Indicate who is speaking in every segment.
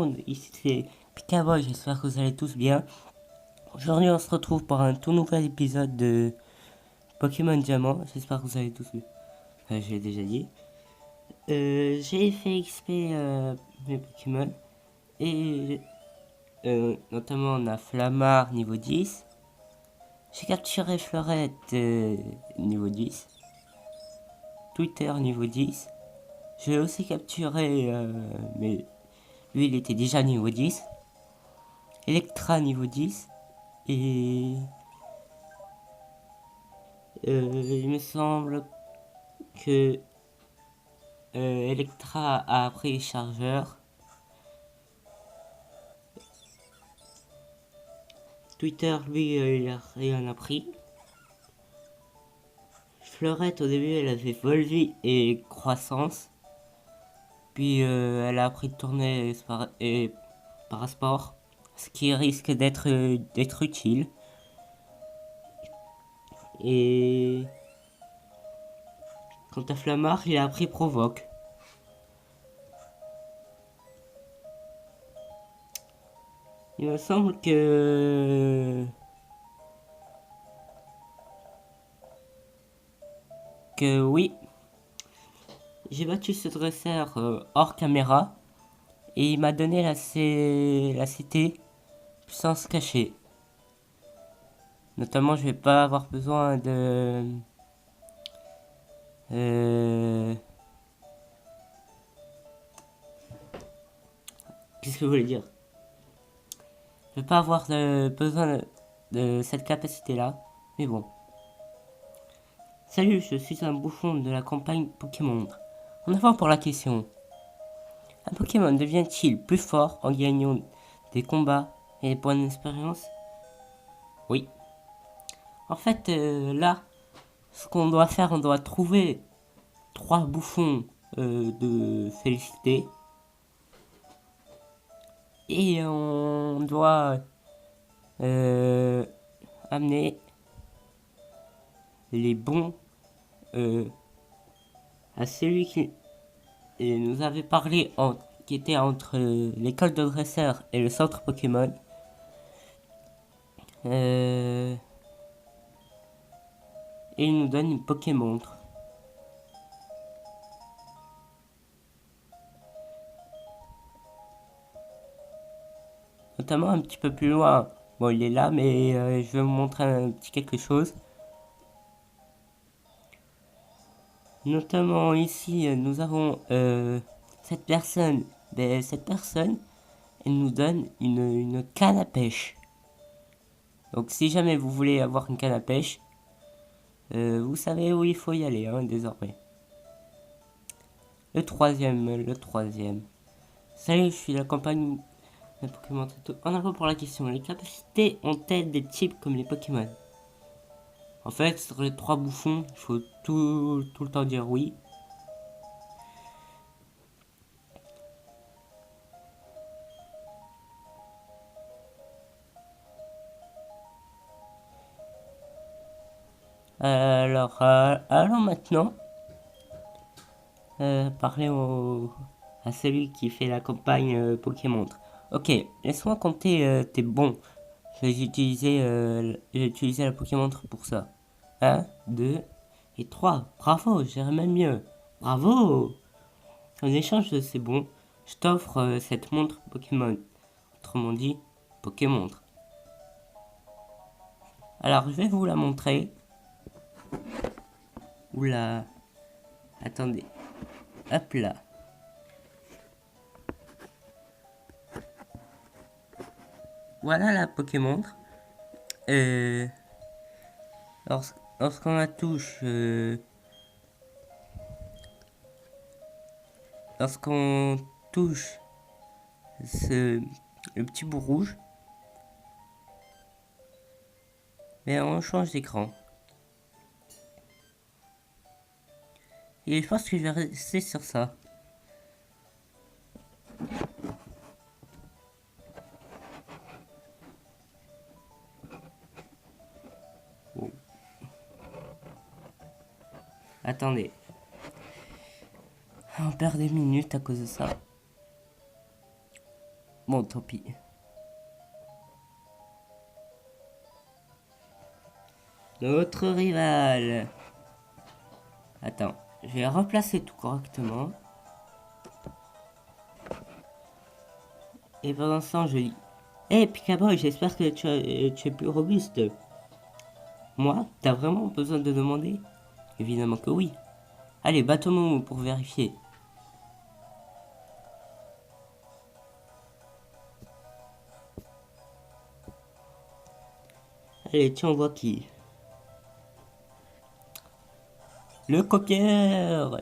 Speaker 1: monde, ici c'est Pikaboy, j'espère que vous allez tous bien. Aujourd'hui on se retrouve pour un tout nouvel épisode de Pokémon Diamant, j'espère que vous allez tous bien. Je l'ai déjà dit. J'ai fait XP mes Pokémon, et notamment on a Flammar niveau 10. J'ai capturé Fleurette niveau 10. Twitter niveau 10. J'ai aussi capturé, mais lui il était déjà niveau 10. Electra niveau 10. Et il me semble que Electra a appris chargeur. Twitter, lui, il a rien appris. Fleurette, au début, elle avait Volvi et Croissance. Puis elle a appris de tourner et Parasport, ce qui risque d'être utile. Et quant à Flammar, il a appris Provoque. Il me semble que oui, j'ai battu ce dresseur hors caméra et il m'a donné la CT puissance cachée. Notamment, je vais pas avoir besoin de qu'est-ce que je voulais dire? Je vais pas avoir besoin de cette capacité-là, mais bon. Salut, je suis un bouffon de la campagne Pokémon. En avant pour la question. Un Pokémon devient-il plus fort en gagnant des combats et des points d'expérience? Oui. En fait, là, ce qu'on doit faire, on doit trouver 3 bouffons de félicité. Et on doit amener les bons à celui qui nous avait parlé, qui était entre l'école de dresseur et le centre Pokémon. Et il nous donne une Pokémontre. Notamment un petit peu plus loin. Bon, il est là, mais je vais vous montrer un petit quelque chose. Notamment ici, nous avons cette personne. Cette personne, elle nous donne une canne à pêche. Donc si jamais vous voulez avoir une canne à pêche, vous savez où il faut y aller, hein, désormais. Le troisième. Salut, je suis la campagne de Pokémon Tato. En avant pour la question, les capacités ont-elles des types comme les Pokémon? En fait, sur les 3 bouffons, il faut tout le temps dire oui. Allons maintenant parler à celui qui fait la campagne Pokémon. Ok, laisse-moi compter tes bons. J'ai utilisé la Pokémon pour ça. 1, 2 et 3. Bravo, j'irais même mieux. Bravo! En échange de ces bons, je t'offre cette montre Pokémon. Autrement dit, Pokémontre. Alors, je vais vous la montrer. Oula. Attendez. Hop là. Voilà la Pokémontre. Lorsqu'on la touche, lorsqu'on touche le petit bout rouge, mais on change d'écran. Et je pense que je vais rester sur ça. Oh. Attendez. On perd des minutes à cause de ça. Bon, tant pis. Notre rival. Attends, je vais replacer tout correctement. Et pendant ce temps, je dis: Hey Pikaboy, j'espère que tu es plus robuste. Moi, t'as vraiment besoin de demander? Évidemment que oui. Allez, bateau-nous pour vérifier. Allez, tiens, on voit qui. Le copieur.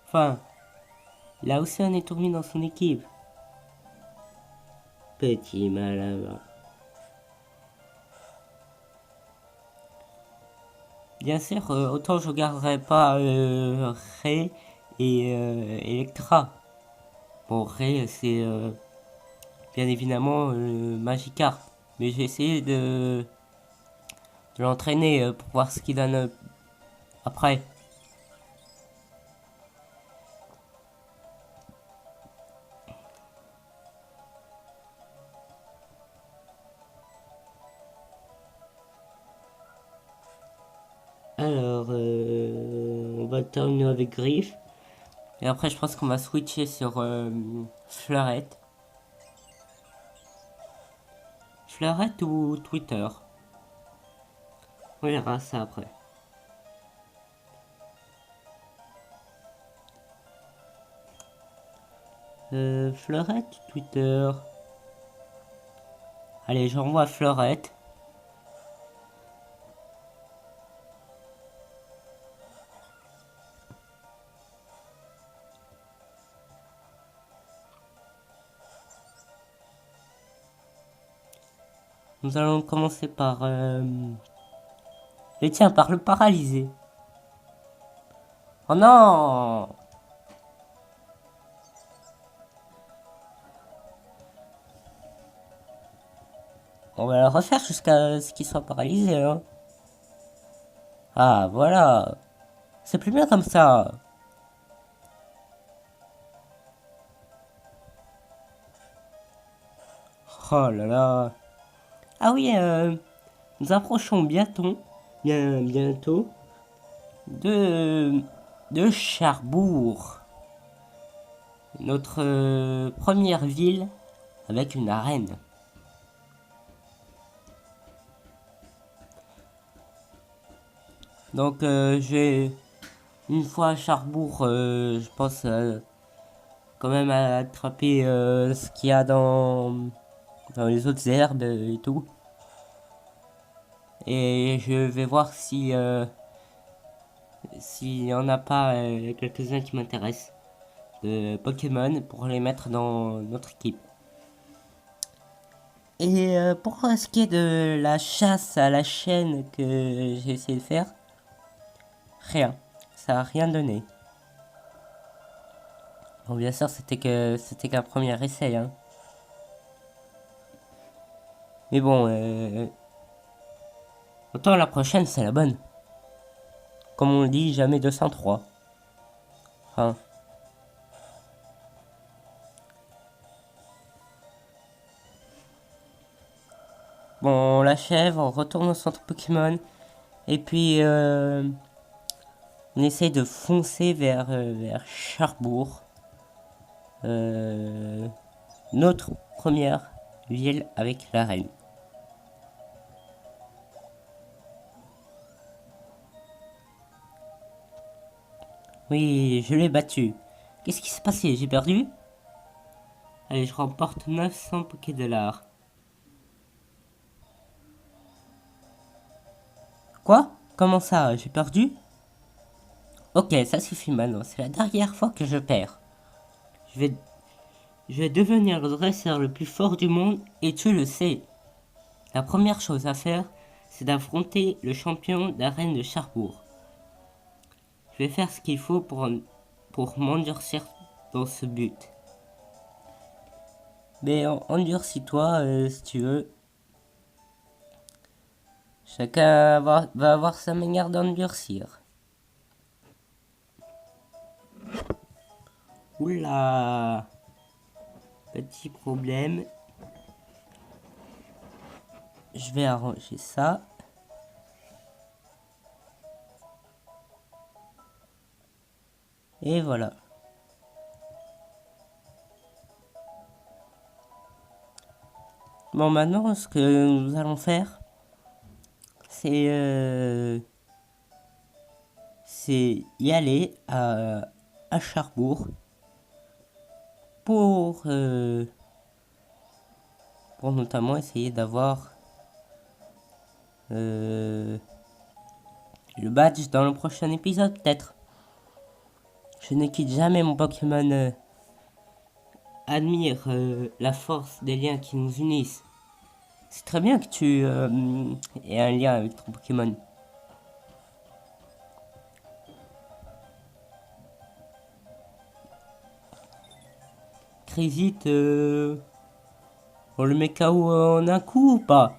Speaker 1: Enfin, là aussi un est tourné dans son équipe. Petit malin. Bien sûr, autant je garderai pas Ray et Electra. Bon, Ray, c'est bien évidemment Magikarp. Mais j'ai essayé de l'entraîner pour voir ce qu'il donne après. Alors, on va terminer avec Griff. Et après, je pense qu'on va switcher sur Fleurette. Fleurette ou Twitter? On verra ça après. Fleurette, Twitter. Allez, j'envoie Fleurette. Nous allons commencer par... Et tiens, par le paralysé. Oh non! On va le refaire jusqu'à ce qu'il soit paralysé, hein. Ah, voilà. C'est plus bien comme ça. Oh là là. Ah oui, nous approchons bientôt de, de Charbourg. Notre première ville avec une arène. Donc une fois à Charbourg, je pense quand même à attraper ce qu'il y a dans les autres herbes et tout. Et je vais voir si s'il y en a pas quelques-uns qui m'intéressent de Pokémon pour les mettre dans notre équipe. Et pour ce qui est de la chasse à la chaîne que j'ai essayé de faire, rien. Ça a rien donné. Bon, bien sûr, c'était qu'un premier essai, hein. Mais bon, autant la prochaine, c'est la bonne. Comme on le dit, jamais 203. Enfin. Bon, on l'achève, on retourne au centre Pokémon. Et puis, on essaye de foncer vers Charbourg. Notre première ville avec la reine. Oui, je l'ai battu. Qu'est-ce qui s'est passé? J'ai perdu? Allez, je remporte 900 Pokédollars. Quoi? Comment ça? J'ai perdu? Ok, ça suffit maintenant. C'est la dernière fois que je perds. Je vais, je vais devenir le dresseur le plus fort du monde et tu le sais. La première chose à faire, c'est d'affronter le champion d'arène de Charbourg. Je vais faire ce qu'il faut pour m'endurcir dans ce but. Mais endurcis-toi si tu veux. Chacun va avoir sa manière d'endurcir. Oula! petit problème. Je vais arranger ça. Et voilà. Bon, maintenant, ce que nous allons faire, c'est y aller à Cherbourg pour notamment essayer d'avoir le badge dans le prochain épisode, peut-être. Je ne quitte jamais mon Pokémon. Admire la force des liens qui nous unissent. C'est très bien que tu aies un lien avec ton Pokémon. Crazy, on le met KO en un coup ou pas?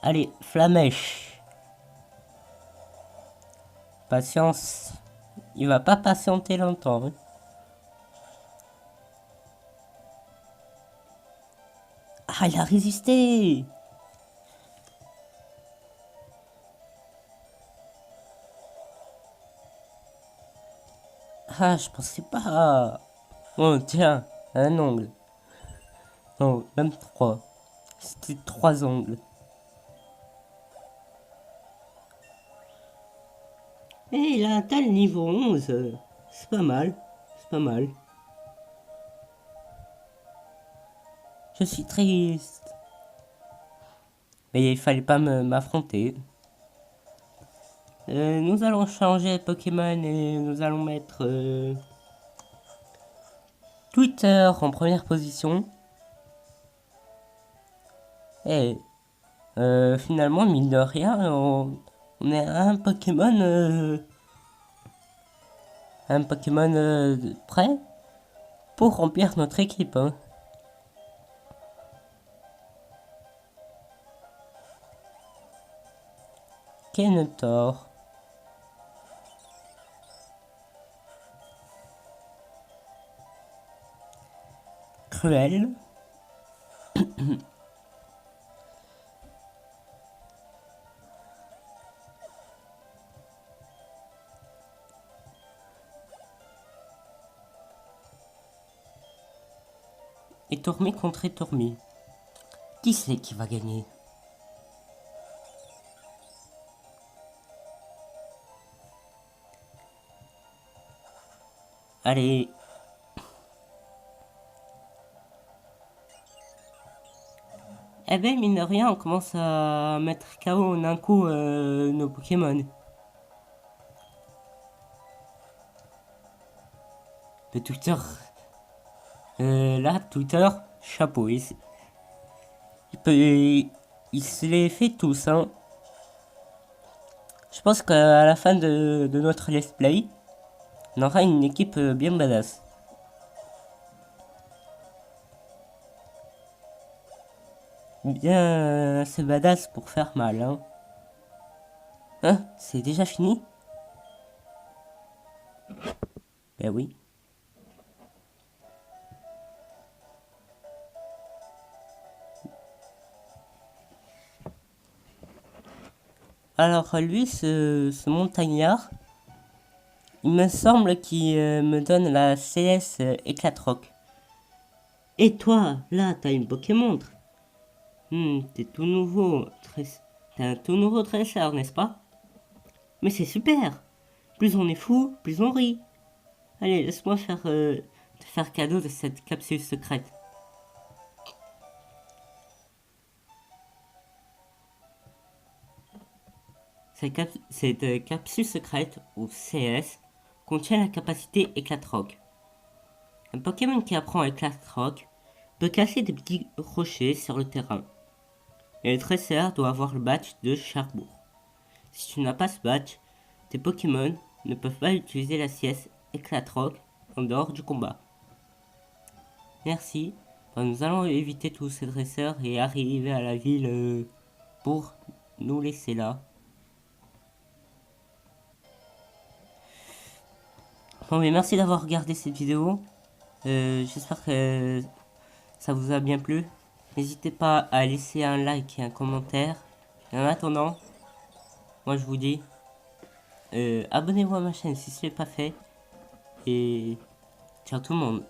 Speaker 1: Allez, Flamèche. Patience. Il va pas patienter longtemps. Hein. Ah, il a résisté. Ah, je pensais pas. Oh, tiens, un ongle. Non, même 3. C'était 3 ongles. Et il a atteint le niveau 11. C'est pas mal. C'est pas mal. Je suis triste. Mais il fallait pas m'affronter. Nous allons changer de Pokémon et nous allons mettre Twitter en première position. Et finalement, mine de rien, on est un Pokémon prêt pour remplir notre équipe. Hein. Kenetor. Cruel. Et Tourmi contre Tourmi. Qui c'est qui va gagner? Allez. Eh ben, mine de rien, on commence à mettre KO en un coup nos Pokémon. Le Twitter. Là, Twitter, chapeau. Il se les fait tous, hein. Je pense qu'à la fin de notre let's play, on aura une équipe bien badass. Bien assez badass pour faire mal, hein. Hein? C'est déjà fini? Ben oui. Alors lui, ce montagnard, il me semble qu'il me donne la CS Éclatroc. Et toi, là, t'as une Pokémontre. T'es tout nouveau. T'es un tout nouveau dresseur, n'est-ce pas? Mais c'est super. Plus on est fou, plus on rit. Allez, laisse-moi te faire cadeau de cette capsule secrète. Cette capsule secrète, ou CS, contient la capacité Éclatroc. Un Pokémon qui apprend Éclatroc peut casser des petits rochers sur le terrain. Et le dresseur doit avoir le badge de Cherbourg. Si tu n'as pas ce badge, tes Pokémon ne peuvent pas utiliser la CS Éclatroc en dehors du combat. Merci. Nous allons éviter tous ces dresseurs et arriver à la ville pour nous laisser là. Bon mais merci d'avoir regardé cette vidéo. J'espère que ça vous a bien plu. N'hésitez pas à laisser un like et un commentaire. Et en attendant, moi je vous dis, abonnez-vous à ma chaîne si ce n'est pas fait. Et ciao tout le monde.